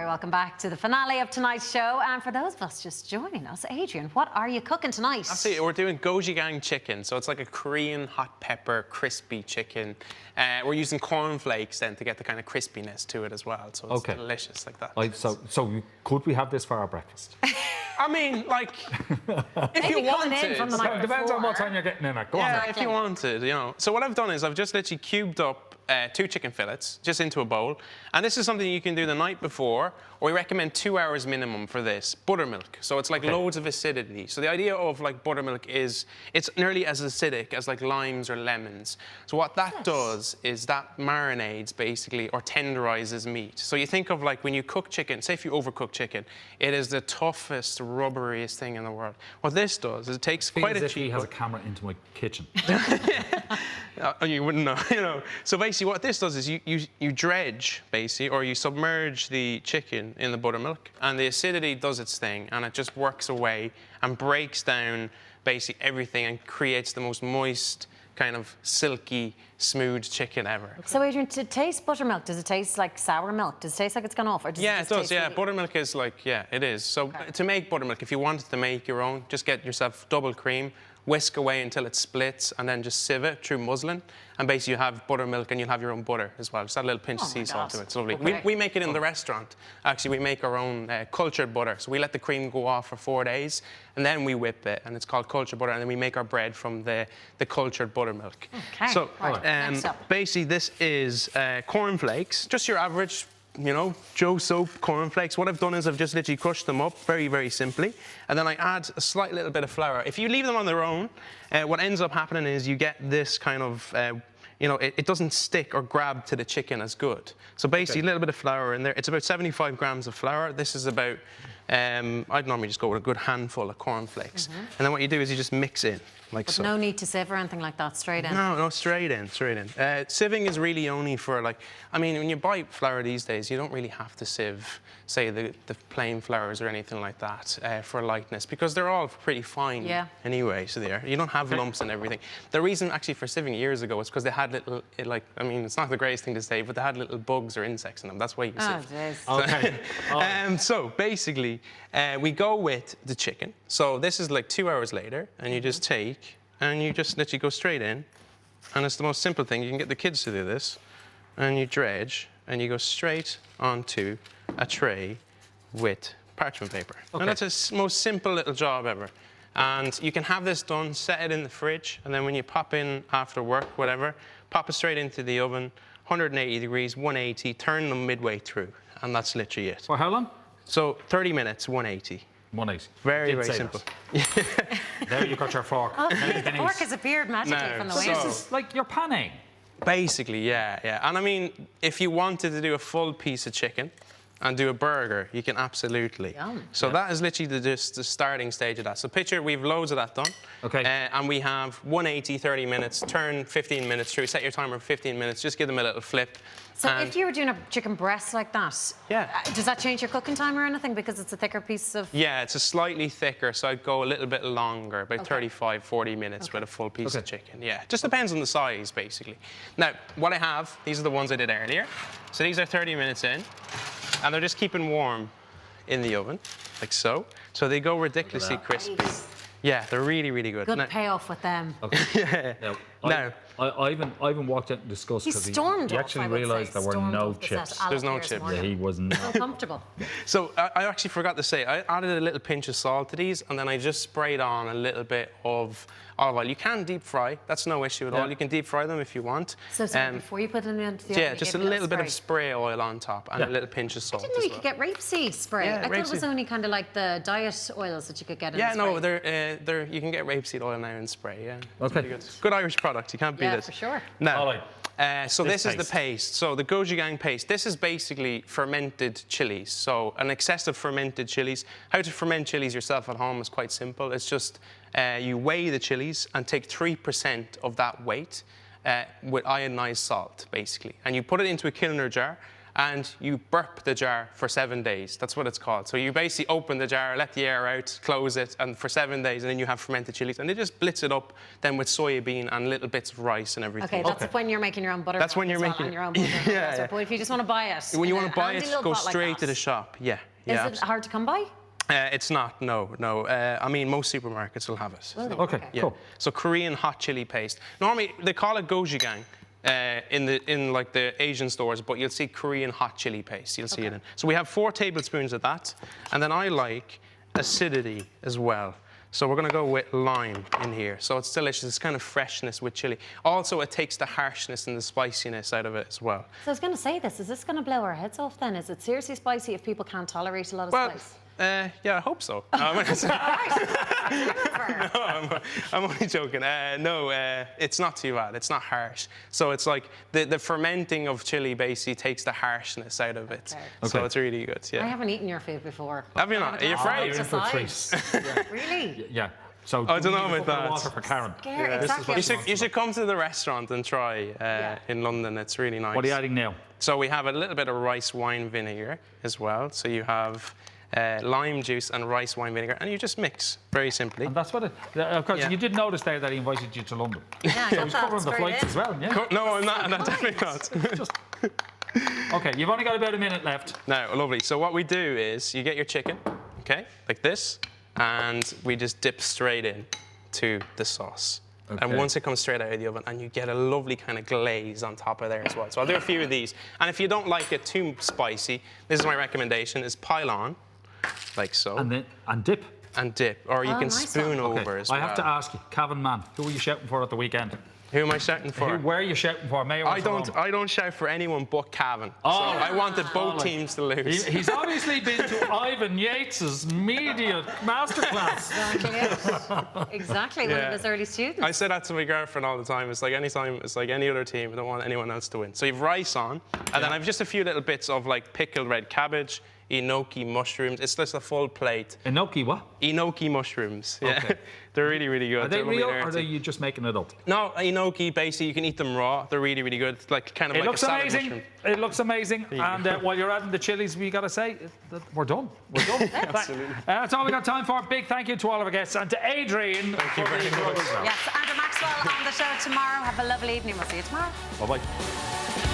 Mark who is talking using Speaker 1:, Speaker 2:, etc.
Speaker 1: welcome back to the finale of tonight's show. And for those of us just joining us, Adrian, what are you cooking tonight?
Speaker 2: Absolutely, we're doing Gochujang chicken. So it's like a Korean hot pepper, crispy chicken. We're using cornflakes then to get the kind of crispiness to it as well. So it's delicious like that.
Speaker 3: So could we have this for our breakfast?
Speaker 2: I mean, like, if you wanted.
Speaker 3: It depends on what time you're getting in at. Go on.
Speaker 2: If you wanted, you know. So what I've done is I've just literally cubed up 2 chicken fillets just into a bowl. And this is something you can do the night before, or we recommend 2 hours minimum for this. Buttermilk. So it's like loads of acidity. So the idea of like buttermilk is it's nearly as acidic as like limes or lemons. So what that does is that marinades basically or tenderizes meat. So you think of like when you cook chicken, say if you overcook chicken, it is the toughest, rubberiest thing in the world. What this does is it takes quite a cheap.
Speaker 3: He has a camera into my kitchen.
Speaker 2: You wouldn't know, you know. So basically what this does is you dredge, basically, or you submerge the chicken in the buttermilk, and the acidity does its thing, and it just works away and breaks down basically everything and creates the most moist, kind of silky, smooth chicken ever.
Speaker 1: So Adrian, to taste buttermilk, does it taste like sour milk? Does it taste like it's gone off? Or does
Speaker 2: it does,
Speaker 1: really...
Speaker 2: Buttermilk is like, it is. So to make buttermilk, if you wanted to make your own, just get yourself double cream, whisk away until it splits, and then just sieve it through muslin. And basically you have buttermilk and you'll have your own butter as well. Just add a little pinch of sea salt to it. It's lovely. We make it in the restaurant. Actually, we make our own cultured butter. So we let the cream go off for 4 days, and then we whip it, and it's called cultured butter, and then we make our bread from the cultured buttermilk.
Speaker 1: Okay.
Speaker 2: So
Speaker 1: next up.
Speaker 2: basically this is cornflakes, just your average, you know, Joe soap cornflakes. What I've done is I've just literally crushed them up very, very simply. And then I add a slight little bit of flour. If you leave them on their own, what ends up happening is you get this kind of, you know, it doesn't stick or grab to the chicken as good. So basically a little bit of flour in there. It's about 75 grams of flour. This is about, I'd normally just go with a good handful of cornflakes. And then what you do is you just mix in, like so.
Speaker 1: No need to sieve or anything like that, straight in?
Speaker 2: No, straight in. Sieving is really only for like, I mean, when you buy flour these days, you don't really have to sieve, say, the plain flours or anything like that for lightness, because they're all pretty fine anyway, so you don't have lumps and everything. The reason actually for sieving years ago was because they had little, I mean, it's not the greatest thing to say, but they had little bugs or insects in them. That's why you sieve. So basically, we go with the chicken. So this is like 2 hours later, and you just take, and you just literally go straight in, and it's the most simple thing. You can get the kids to do this, and you dredge, and you go straight onto a tray with parchment paper. And that's the most simple little job ever. And you can have this done, set it in the fridge, and then when you pop in after work, whatever, pop it straight into the oven, 180 degrees, 180, turn them midway through, and that's literally it.
Speaker 3: For how long?
Speaker 2: So 30 minutes, 180.
Speaker 3: 180.
Speaker 2: Very, very simple.
Speaker 3: There you got your fork.
Speaker 1: The fork has appeared magically from the way.
Speaker 3: This is like your panning.
Speaker 2: Basically, yeah. And I mean, if you wanted to do a full piece of chicken and do a burger, you can absolutely. So that is literally just the starting stage of that. So picture, we've loads of that done. And we have 180, 30 minutes, turn 15 minutes through, set your timer for 15 minutes, just give them a little flip.
Speaker 1: So if you were doing a chicken breast like that, does that change your cooking time or anything because it's a thicker piece of...
Speaker 2: Yeah, it's a slightly thicker, so I'd go a little bit longer, about 35, 40 minutes with a full piece of chicken. Yeah, just depends on the size, basically. Now, what I have, these are the ones I did earlier. So these are 30 minutes in, and they're just keeping warm in the oven, like so. So they go ridiculously crispy. Yeah, they're really, really good.
Speaker 1: Good payoff with them.
Speaker 3: Ivan walked out in disgust because he actually realised there were no chips.
Speaker 2: There's no chips.
Speaker 3: Yeah, he wasn't.
Speaker 1: So comfortable.
Speaker 2: So I actually forgot to say, I added a little pinch of salt to these, and then I just sprayed on a little bit of olive oil. You can deep fry. That's no issue at all. You can deep fry them if you want.
Speaker 1: So before you put them into the oven,
Speaker 2: yeah, just a little bit of spray oil on top and a little pinch of salt.
Speaker 1: I didn't know you could get rapeseed spray.
Speaker 2: Yeah,
Speaker 1: I thought it was only kind of like the diet oils that you could get in
Speaker 2: the spray.
Speaker 1: Yeah,
Speaker 2: no, you can get rapeseed oil now in spray, yeah.
Speaker 3: Okay.
Speaker 2: Good Irish product, you can't beat it.
Speaker 1: Yeah, for sure.
Speaker 2: Now, so this is the paste. So the gochujang paste, this is basically fermented chilies. So an excessive fermented chilies. How to ferment chilies yourself at home is quite simple. It's just you weigh the chilies and take 3% of that weight with ionized salt, basically. And you put it into a Kilner jar, and you burp the jar for 7 days. That's what it's called. So you basically open the jar, let the air out, close it, and for 7 days, and then you have fermented chilies. And they just blitz it up then with soya bean and little bits of rice and everything.
Speaker 1: Okay, that's when you're making your own buttermilk.
Speaker 2: That's when you're making
Speaker 1: your own buttermilk.
Speaker 2: yeah.
Speaker 1: But if you just want to buy it,
Speaker 2: when you want to buy it, go straight to the shop. Yeah.
Speaker 1: Is it hard to come by?
Speaker 2: It's not, no. I mean, most supermarkets will have it.
Speaker 3: Okay, cool.
Speaker 2: So Korean hot chili paste. Normally, they call it Gochujang in like the Asian stores, but you'll see Korean hot chili paste. You'll see it in. So we have 4 tablespoons of that, and then I like acidity as well. So we're going to go with lime in here. So it's delicious. It's kind of freshness with chili. Also, it takes the harshness and the spiciness out of it as well.
Speaker 1: So I was going to say this. Is this going to blow our heads off then? Is it seriously spicy if people can't tolerate a lot of spice?
Speaker 2: Yeah, I hope so. No, I'm only joking. It's not too bad. It's not harsh. So it's like the fermenting of chili basically takes the harshness out of it. Okay. So it's really good. Yeah.
Speaker 1: I haven't eaten your food before.
Speaker 2: Have you not? Are you afraid?
Speaker 3: You're in for a treat.
Speaker 1: Really?
Speaker 3: Yeah. So
Speaker 2: I don't know about that.
Speaker 3: Water for Karen.
Speaker 1: Yeah, exactly.
Speaker 2: You should come to the restaurant and try in London. It's really nice.
Speaker 3: What are you adding now?
Speaker 2: So we have a little bit of rice wine vinegar as well. So you have lime juice and rice wine vinegar, and you just mix very simply.
Speaker 3: And that's what it. Of course, you did notice there that he invited you to London.
Speaker 1: Yeah,
Speaker 3: so he's covering the flights as well. Yeah.
Speaker 2: No, I'm not. I'm definitely not.
Speaker 3: Okay, you've only got about a minute left.
Speaker 2: No, lovely. So what we do is you get your chicken, okay, like this, and we just dip straight in to the sauce. Okay. And once it comes straight out of the oven, and you get a lovely kind of glaze on top of there as well. So I'll do a few of these. And if you don't like it too spicy, this is my recommendation, is pile on, like so.
Speaker 3: And dip.
Speaker 2: And dip, or you can spoon over as well.
Speaker 3: I have to ask you, Cavan Man, who were you shouting for at the weekend?
Speaker 2: Who am I shouting for?
Speaker 3: Where are you shouting for? Mayor
Speaker 2: I don't shout for anyone but Cavan. So I wanted both teams to lose.
Speaker 3: He's obviously been to Ivan Yates's media masterclass.
Speaker 1: Exactly, one of his early students.
Speaker 2: I say that to my girlfriend all the time. It's like any other team. I don't want anyone else to win. So you've rice on, and then I've just a few little bits of like pickled red cabbage, enoki mushrooms. It's just a full plate.
Speaker 3: Enoki what?
Speaker 2: Enoki mushrooms. Yeah. Okay. They're really, really good.
Speaker 3: Are they real, or are you just making it up?
Speaker 2: No, enoki, basically, you can eat them raw. They're really, really good. It's like kind of like a salad mushroom.
Speaker 3: It looks amazing. And while you're adding the chilies, we got to say, we're done. We're done.
Speaker 2: Absolutely.
Speaker 3: That's all we got time for. Big thank you to all of our guests and to Adrian.
Speaker 2: Thank you very much.
Speaker 1: Yes, Andrew Maxwell on the show tomorrow. Have a lovely evening. We'll see you tomorrow.
Speaker 3: Bye-bye.